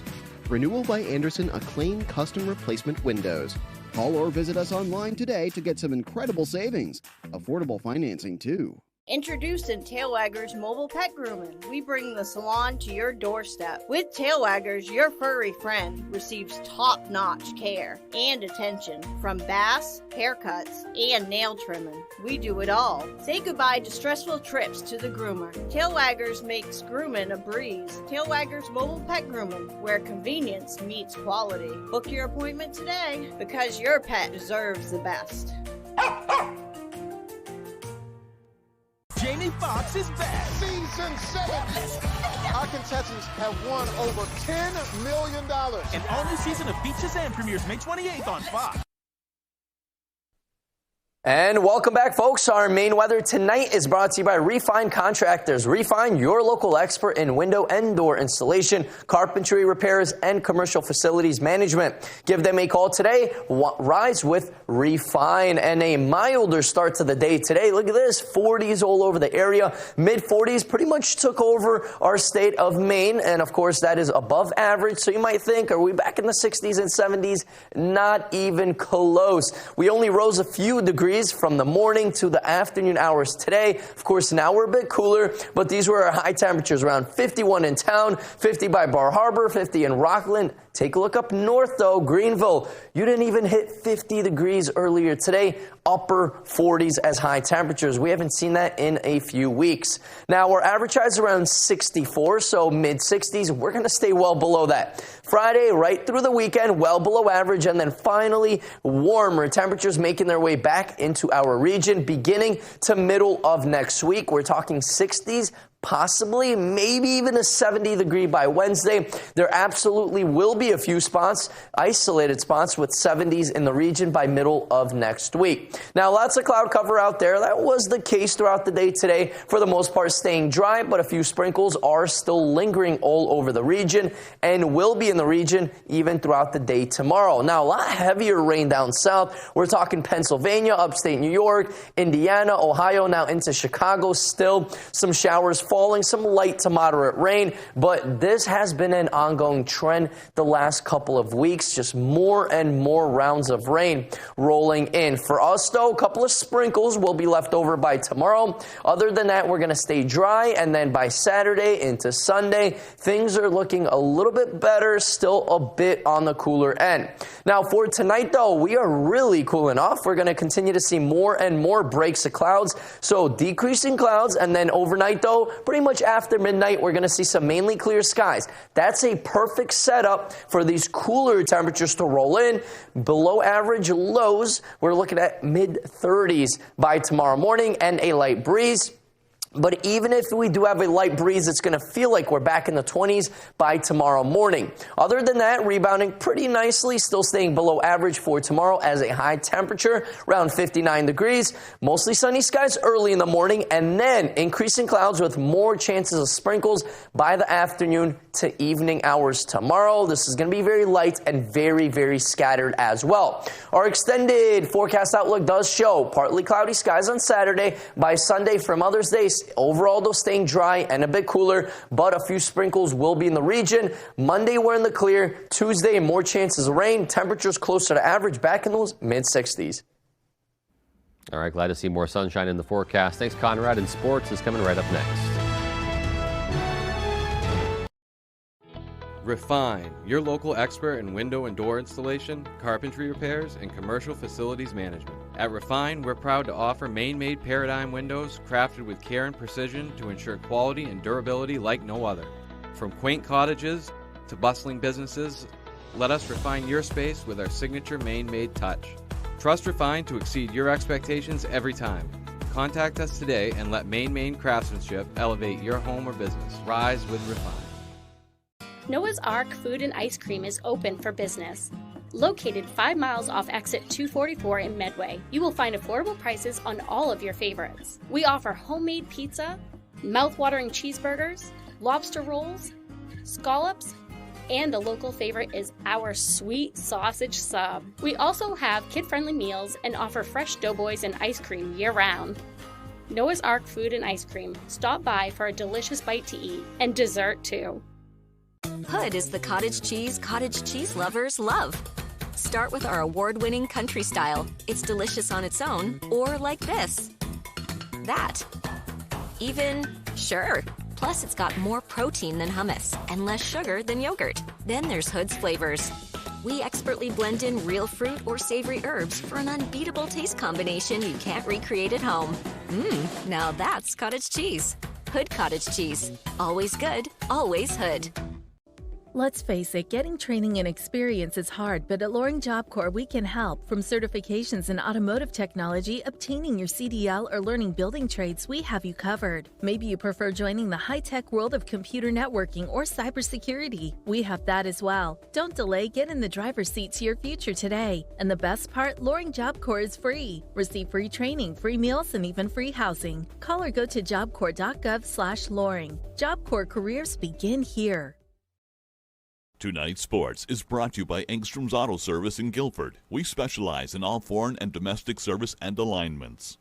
Renewal by Andersen Acclaim Custom Replacement Windows. Call or visit us online today to get some incredible savings. Affordable financing, too. Introducing Tail Waggers Mobile Pet Grooming. We bring the salon to your doorstep. With Tail Waggers, your furry friend receives top-notch care and attention from baths, haircuts, and nail trimming. We do it all. Say goodbye to stressful trips to the groomer. Tail Waggers makes grooming a breeze. Tail Waggers Mobile Pet Grooming, where convenience meets quality. Book your appointment today because your pet deserves the best. Jamie Foxx is back. Season 7. Our contestants have won over $10 million. An all-new season of Beat Shazam premieres May 28th on Fox. And welcome back, folks. Our main weather tonight is brought to you by Refine Contractors. Refine, your local expert in window and door installation, carpentry repairs, and commercial facilities management. Give them a call today. Rise with Refine. And a milder start to the day today. Look at this, 40s all over the area. Mid-40s pretty much took over our state of Maine. And, of course, that is above average. So you might think, are we back in the 60s and 70s? Not even close. We only rose a few degrees from the morning to the afternoon hours today. Of course, now we're a bit cooler, but these were our high temperatures, around 51 in town, 50 by Bar Harbor, 50 in Rockland. Take a look up north, though, Greenville. You didn't even hit 50 degrees earlier today. Upper 40s as high temperatures. We haven't seen that in a few weeks. Now, our average high is around 64, so mid-60s. We're going to stay well below that. Friday, right through the weekend, well below average, and then finally warmer temperatures making their way back into our region beginning to middle of next week. We're talking 60s. Possibly, maybe even a 70 degree by Wednesday. There absolutely will be a few spots, isolated spots with 70s in the region by middle of next week. Now, lots of cloud cover out there. That was the case throughout the day today. For the most part, staying dry, but a few sprinkles are still lingering all over the region and will be in the region even throughout the day tomorrow. Now, a lot heavier rain down south. We're talking Pennsylvania, upstate New York, Indiana, Ohio, now into Chicago. Still some showers falling, some light to moderate rain, but this has been an ongoing trend the last couple of weeks, just more and more rounds of rain rolling in. For us, though, a couple of sprinkles will be left over by tomorrow. Other than that, we're going to stay dry, and then by Saturday into Sunday, things are looking a little bit better, still a bit on the cooler end. Now, for tonight, though, we are really cooling off. We're going to continue to see more and more breaks of clouds, so decreasing clouds, and then overnight, though, pretty much after midnight, we're going to see some mainly clear skies. That's a perfect setup for these cooler temperatures to roll in. Below average lows, we're looking at mid-30s by tomorrow morning and a light breeze. But even if we do have a light breeze, it's going to feel like we're back in the 20s by tomorrow morning. Other than that, rebounding pretty nicely, still staying below average for tomorrow as a high temperature, around 59 degrees. Mostly sunny skies early in the morning, and then increasing clouds with more chances of sprinkles by the afternoon to evening hours tomorrow. This is going to be very light and very, very scattered as well. Our extended forecast outlook does show partly cloudy skies on Saturday. By Sunday for Mother's Day, overall, though, staying dry and a bit cooler, but a few sprinkles will be in the region. Monday, we're in the clear. Tuesday, more chances of rain. Temperatures closer to average, back in those mid-60s. All right, glad to see more sunshine in the forecast. Thanks, Conrad. And sports is coming right up next. Refine, your local expert in window and door installation, carpentry repairs, and commercial facilities management. At Refine, we're proud to offer Maine-made Paradigm windows crafted with care and precision to ensure quality and durability like no other. From quaint cottages to bustling businesses, let us refine your space with our signature Maine-made touch. Trust Refine to exceed your expectations every time. Contact us today and let Maine craftsmanship elevate your home or business. Rise with Refine. Noah's Ark Food and Ice Cream is open for business. Located 5 miles off exit 244 in Medway, you will find affordable prices on all of your favorites. We offer homemade pizza, mouth-watering cheeseburgers, lobster rolls, scallops, and a local favorite is our sweet sausage sub. We also have kid-friendly meals and offer fresh doughboys and ice cream year-round. Noah's Ark Food and Ice Cream. Stop by for a delicious bite to eat and dessert too. Hood is the cottage cheese lovers love. Start with our award-winning country style. It's delicious on its own, or like this. That. Even, sure. Plus, it's got more protein than hummus and less sugar than yogurt. Then there's Hood's flavors. We expertly blend in real fruit or savory herbs for an unbeatable taste combination you can't recreate at home. Now that's cottage cheese. Hood cottage cheese. Always good, always Hood. Let's face it, getting training and experience is hard, but at Loring Job Corps, we can help. From certifications in automotive technology, obtaining your CDL, or learning building trades, we have you covered. Maybe you prefer joining the high-tech world of computer networking or cybersecurity. We have that as well. Don't delay, get in the driver's seat to your future today. And the best part, Loring Job Corps is free. Receive free training, free meals, and even free housing. Call or go to jobcorps.gov/Loring. Job Corps careers begin here. Tonight's Sports is brought to you by Engstrom's Auto Service in Guilford. We specialize in all foreign and domestic service and alignments.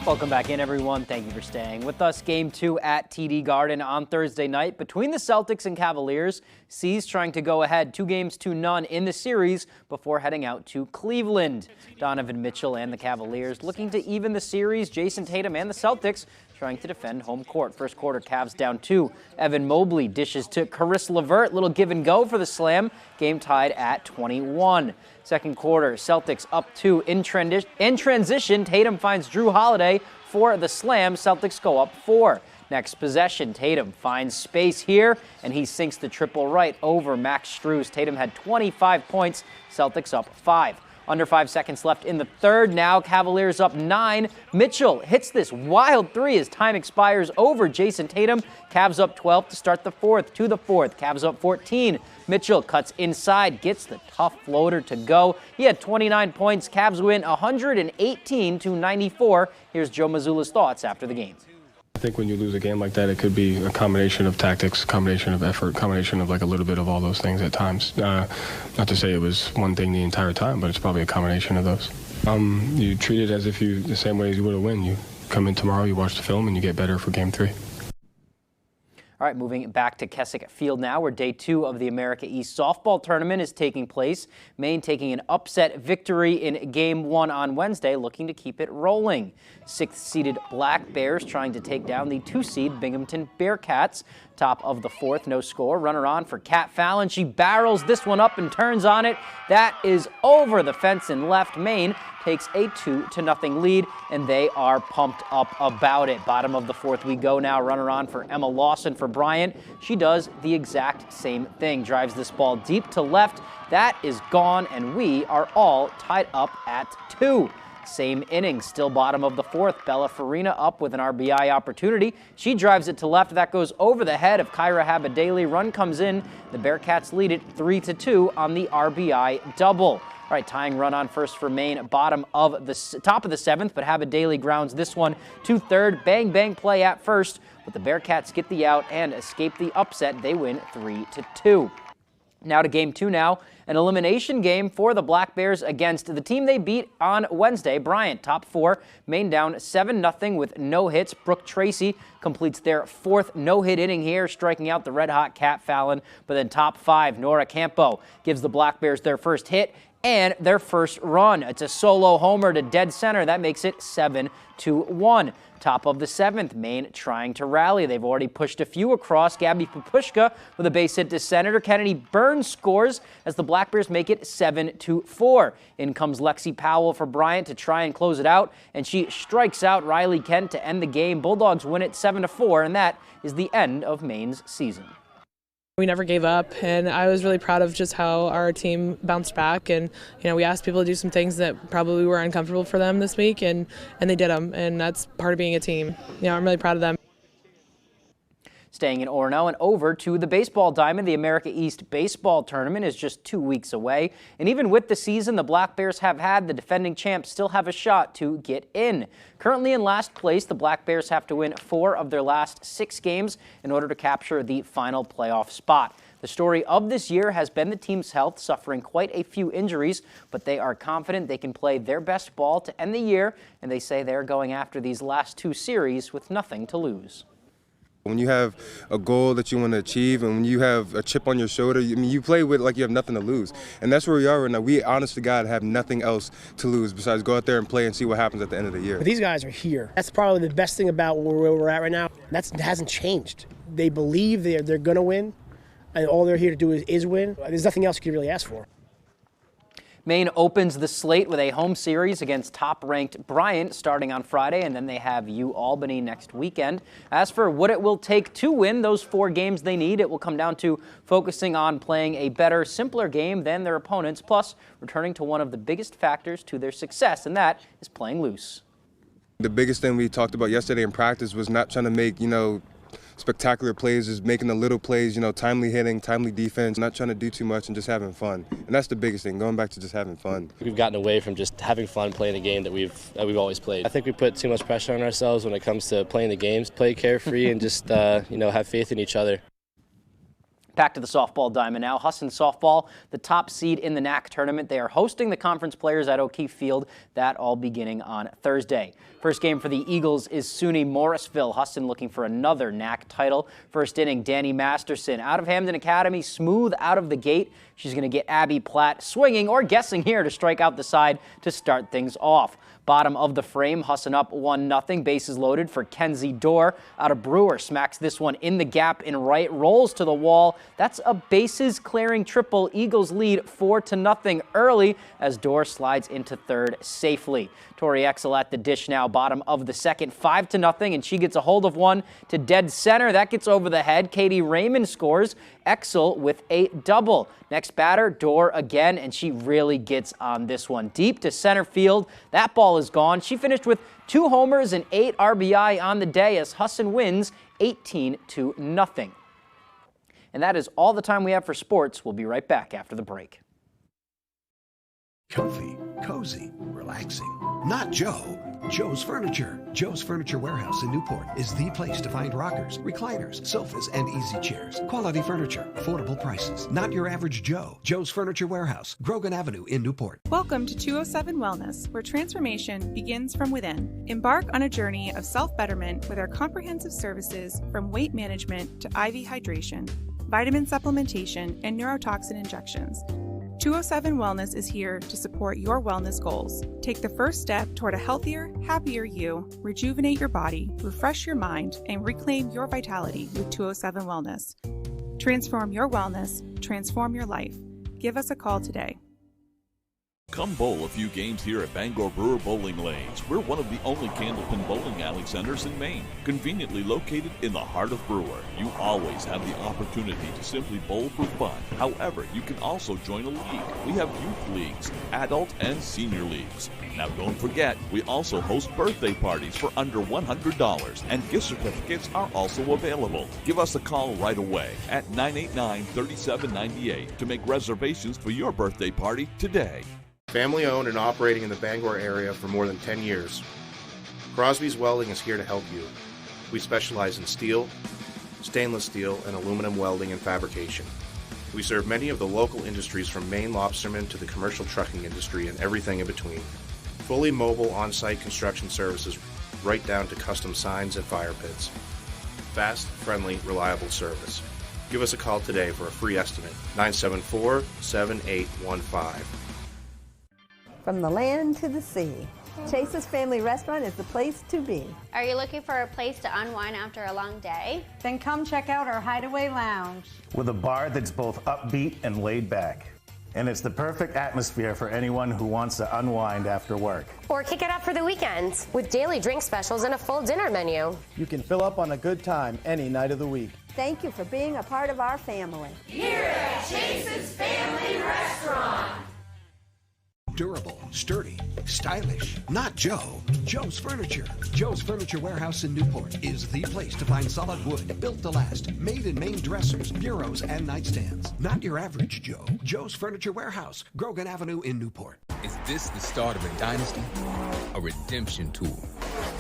Welcome back in, everyone. Thank you for staying with us. Game 2 at TD Garden on Thursday night between the Celtics and Cavaliers. C's trying to go ahead 2-0 in the series before heading out to Cleveland. Donovan Mitchell and the Cavaliers looking to even the series. Jason Tatum and the Celtics trying to defend home court. First quarter, Cavs down 2. Evan Mobley dishes to Caris LeVert. Little give and go for the slam. Game tied at 21. Second quarter, Celtics up 2 in transition. Tatum finds Drew Holiday for the slam. Celtics go up 4. Next possession, Tatum finds space here, and he sinks the triple right over Max Strus. Tatum had 25 points. Celtics up 5. Under 5 seconds left in the third. Now Cavaliers up 9. Mitchell hits this wild three as time expires over Jason Tatum. Cavs up 12 to start the fourth. To the fourth, Cavs up 14. Mitchell cuts inside, gets the tough floater to go. He had 29 points. Cavs win 118-94. Here's Joe Mazzulla's thoughts after the game. I think when you lose a game like that, it could be a combination of tactics, combination of effort, combination of like a little bit of all those things at times. Not to say it was one thing the entire time, but it's probably a combination of those. You treat it as if the same way as you would have win. You come in tomorrow, you watch the film, and you get better for game 3. All right, moving back to Keswick Field now, where day 2 of the America East softball tournament is taking place. Maine taking an upset victory in Game 1 on Wednesday, looking to keep it rolling. 6th-seeded Black Bears trying to take down the 2-seed Binghamton Bearcats. Top of the fourth, no score. Runner on for Kat Fallon. She barrels this one up and turns on it. That is over the fence and left. Maine takes a 2-0 lead, and they are pumped up about it. Bottom of the fourth we go now. Runner on for Emma Lawson for Bryant. She does the exact same thing. Drives this ball deep to left. That is gone, and we are all tied up at 2. Same inning, still bottom of the fourth. Bella Farina up with an RBI opportunity. She drives it to left. That goes over the head of Kyra Habadali. Run comes in. The Bearcats lead it 3-2 on the RBI double. All right, tying run on first for Maine, top of the 7th, but Habadali grounds this one to third. Bang, bang play at first, but the Bearcats get the out and escape the upset. They win 3-2. Now to game 2 now, an elimination game for the Black Bears against the team they beat on Wednesday, Bryant. Top 4, Maine down 7-0 with no hits. Brooke Tracy completes their 4th no-hit inning here, striking out the red-hot Kat Fallon. But then top 5, Nora Campo gives the Black Bears their first hit and their first run. It's a solo homer to dead center. That makes it 7-1. Top of the 7th, Maine trying to rally. They've already pushed a few across. Gabby Papushka with a base hit to center. Kennedy Burns scores as the Black Bears make it 7-4. In comes Lexi Powell for Bryant to try and close it out, and she strikes out Riley Kent to end the game. Bulldogs win it 7-4, and that is the end of Maine's season. We never gave up, and I was really proud of just how our team bounced back. And we asked people to do some things that probably were uncomfortable for them this week, and they did them, and that's part of being a team. I'm really proud of them. Staying in Orono and over to the baseball diamond. The America East baseball tournament is just 2 weeks away. And even with the season the Black Bears have had, the defending champs still have a shot to get in. Currently in last place, the Black Bears have to win 4 of their last 6 games in order to capture the final playoff spot. The story of this year has been the team's health, suffering quite a few injuries, but they are confident they can play their best ball to end the year, and they say they're going after these last 2 series with nothing to lose. When you have a goal that you want to achieve and when you have a chip on your shoulder, you play with like you have nothing to lose. And that's where we are right now. We, honest to God, have nothing else to lose besides go out there and play and see what happens at the end of the year. These guys are here. That's probably the best thing about where we're at right now. That hasn't changed. They believe they're going to win, and all they're here to do is win. There's nothing else you can really ask for. Maine opens the slate with a home series against top-ranked Bryant starting on Friday, and then they have Albany next weekend. As for what it will take to win those 4 games they need, it will come down to focusing on playing a better, simpler game than their opponents, plus returning to one of the biggest factors to their success, and that is playing loose. The biggest thing we talked about yesterday in practice was not trying to make, spectacular plays, just making the little plays, timely hitting, timely defense, not trying to do too much and just having fun. And that's the biggest thing, going back to just having fun. We've gotten away from just having fun playing a game that we've always played. I think we put too much pressure on ourselves when it comes to playing the games. Play carefree and just, have faith in each other. Back to the softball diamond now. Husson softball, the top seed in the NAC tournament. They are hosting the conference players at O'Keefe Field. That all beginning on Thursday. First game for the Eagles is SUNY Morrisville. Husson looking for another NAC title. First inning, Danny Masterson out of Hamden Academy, smooth out of the gate. She's going to get Abby Platt swinging or guessing here to strike out the side to start things off. Bottom of the frame, Husson up 1-0. Bases loaded for Kenzie Dorr. Out of Brewer, smacks this one in the gap in right, rolls to the wall. That's a bases clearing triple. Eagles lead 4-0 early as Dorr slides into third safely. Tori Exel at the dish now, bottom of the second, 5-0, and she gets a hold of one to dead center. That gets over the head. Katie Raymond scores. Exel with a double. Next batter, Dorr again, and she really gets on this one. Deep to center field. That ball is gone. She finished with 2 homers and 8 RBI on the day as Husson wins 18-0. And that is all the time we have for sports. We'll be right back after the break. Comfy, cozy, relaxing. Not Joe. Joe's Furniture. Joe's Furniture Warehouse in Newport is the place to find rockers, recliners, sofas, and easy chairs. Quality furniture, affordable prices. Not your average Joe. Joe's Furniture Warehouse, Grogan Avenue in Newport. Welcome to 207 Wellness, where transformation begins from within. Embark on a journey of self-betterment with our comprehensive services from weight management to IV hydration, vitamin supplementation, and neurotoxin injections. 207 Wellness is here to support your wellness goals. Take the first step toward a healthier, happier you. Rejuvenate your body, refresh your mind, and reclaim your vitality with 207 Wellness. Transform your wellness, transform your life. Give us a call today. Come bowl a few games here at Bangor Brewer Bowling Lanes. We're one of the only candlepin bowling alley centers in Maine, conveniently located in the heart of Brewer. You always have the opportunity to simply bowl for fun. However, you can also join a league. We have youth leagues, adult and senior leagues. Now don't forget, we also host birthday parties for under $100, and gift certificates are also available. Give us a call right away at 989-3798 to make reservations for your birthday party today. Family owned and operating in the Bangor area for more than 10 years. Crosby's Welding is here to help you. We specialize in steel, stainless steel, and aluminum welding and fabrication. We serve many of the local industries from Maine lobstermen to the commercial trucking industry and everything in between. Fully mobile on-site construction services right down to custom signs and fire pits. Fast, friendly, reliable service. Give us a call today for a free estimate. 974-7815. From the land to the sea, Chase's Family Restaurant is the place to be. Are you looking for a place to unwind after a long day? Then come check out our Hideaway Lounge. With a bar that's both upbeat and laid back. And it's the perfect atmosphere for anyone who wants to unwind after work. Or kick it up for the weekends with daily drink specials and a full dinner menu. You can fill up on a good time any night of the week. Thank you for being a part of our family. Here at Chase's Family Restaurant. Durable, sturdy, stylish. Not Joe. Joe's Furniture. Joe's Furniture Warehouse in Newport is the place to find solid wood, built to last, made in Maine dressers, bureaus, and nightstands. Not your average Joe. Joe's Furniture Warehouse, Grogan Avenue in Newport. Is this the start of a dynasty? A redemption tour?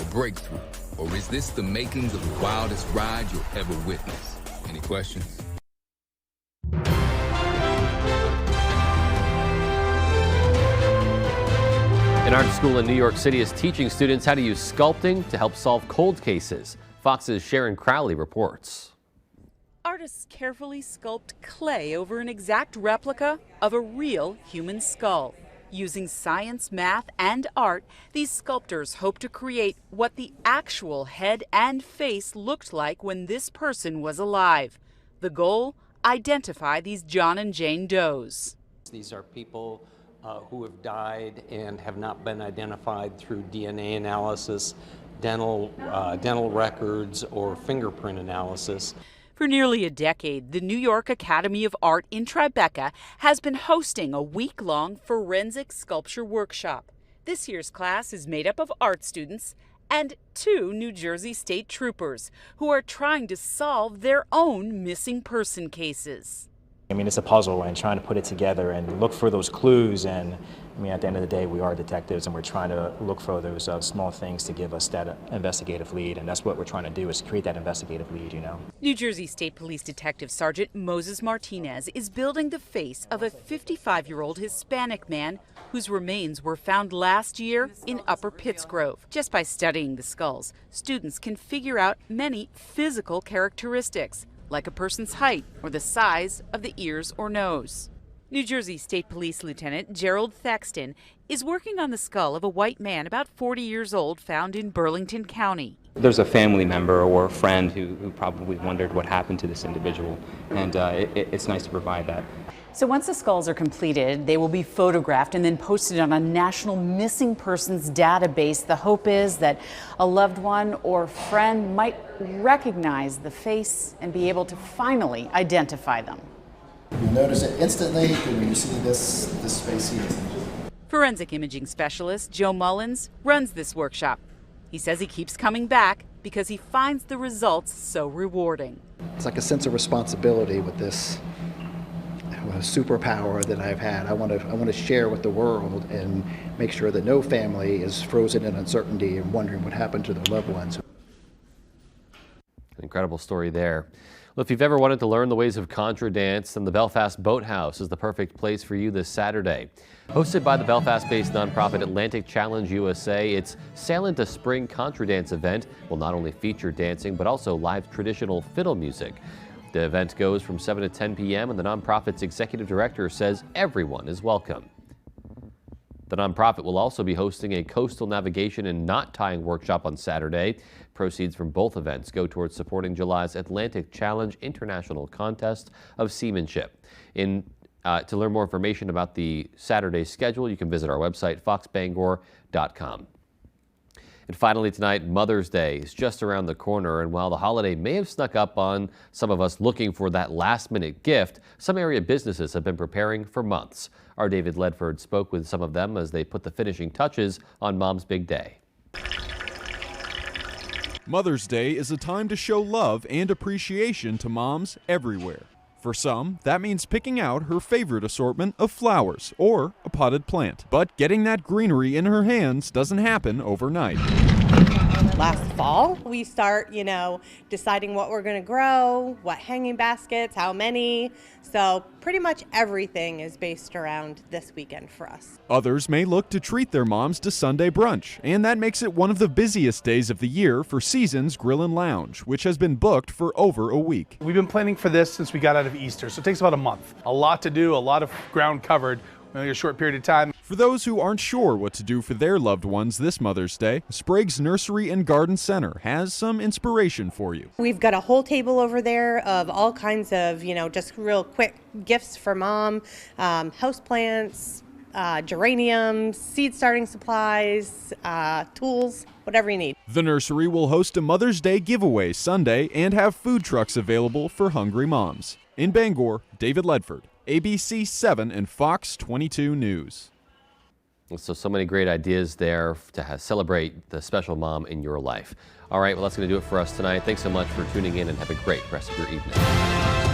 A breakthrough? Or is this the makings of the wildest ride you'll ever witness? Any questions? An art school in New York City is teaching students how to use sculpting to help solve cold cases. Fox's Sharon Crowley reports. Artists carefully sculpt clay over an exact replica of a real human skull. Using science, math, and art, these sculptors hope to create what the actual head and face looked like when this person was alive. The goal? Identify these John and Jane Does. These are people who have died and have not been identified through DNA analysis, dental records, or fingerprint analysis. For nearly a decade, the New York Academy of Art in Tribeca has been hosting a week-long forensic sculpture workshop. This year's class is made up of art students and 2 New Jersey State Troopers who are trying to solve their own missing person cases. I mean, it's a puzzle, and trying to put it together and look for those clues. And I mean, at the end of the day, we are detectives, and we're trying to look for those small things to give us that investigative lead. And that's what we're trying to do, is create that investigative lead, you know. New Jersey State Police Detective Sergeant Moses Martinez is building the face of a 55-year-old Hispanic man whose remains were found last year in Upper Pittsgrove. Just by studying the skulls, students can figure out many physical characteristics, like a person's height or the size of the ears or nose. New Jersey State Police Lieutenant Gerald Thaxton is working on the skull of a white man about 40 years old found in Burlington County. There's a family member or a friend who probably wondered what happened to this individual, and it's nice to provide that. So once the skulls are completed, they will be photographed and then posted on a national missing persons database. The hope is that a loved one or friend might recognize the face and be able to finally identify them. You notice it instantly when you see this face here. Forensic imaging specialist Joe Mullins runs this workshop. He says he keeps coming back because he finds the results so rewarding. It's like a sense of responsibility with this superpower that I've had. I want to share with the world and make sure that no family is frozen in uncertainty and wondering what happened to their loved ones. An incredible story there. Well, if you've ever wanted to learn the ways of contra dance, then the Belfast Boathouse is the perfect place for you this Saturday. Hosted by the Belfast-based nonprofit Atlantic Challenge USA, its Sail into Spring Contra Dance event will not only feature dancing, but also live traditional fiddle music. The event goes from 7 to 10 p.m. and the nonprofit's executive director says everyone is welcome. The nonprofit will also be hosting a coastal navigation and knot tying workshop on Saturday. Proceeds from both events go towards supporting July's Atlantic Challenge International Contest of Seamanship. To learn more information about the Saturday schedule, you can visit our website, foxbangor.com. And finally tonight, Mother's Day is just around the corner, and while the holiday may have snuck up on some of us looking for that last-minute gift, some area businesses have been preparing for months. Our David Ledford spoke with some of them as they put the finishing touches on Mom's Big Day. Mother's Day is a time to show love and appreciation to moms everywhere. For some, that means picking out her favorite assortment of flowers or a potted plant. But getting that greenery in her hands doesn't happen overnight. Last fall, we start, deciding what we're going to grow, what hanging baskets, how many. So pretty much everything is based around this weekend for us. Others may look to treat their moms to Sunday brunch, and that makes it one of the busiest days of the year for Seasons Grill and Lounge, which has been booked for over a week. We've been planning for this since we got out of Easter, so it takes about a month. A lot to do, a lot of ground covered. Only a short period of time. For those who aren't sure what to do for their loved ones this Mother's Day, Sprague's Nursery and Garden Center has some inspiration for you. We've got a whole table over there of all kinds of, just real quick gifts for mom, houseplants, geraniums, seed starting supplies, tools, whatever you need. The nursery will host a Mother's Day giveaway Sunday and have food trucks available for hungry moms. In Bangor, David Ledford, ABC 7 and Fox 22 News. So many great ideas there to celebrate the special mom in your life. All right, well, that's going to do it for us tonight. Thanks so much for tuning in and have a great rest of your evening.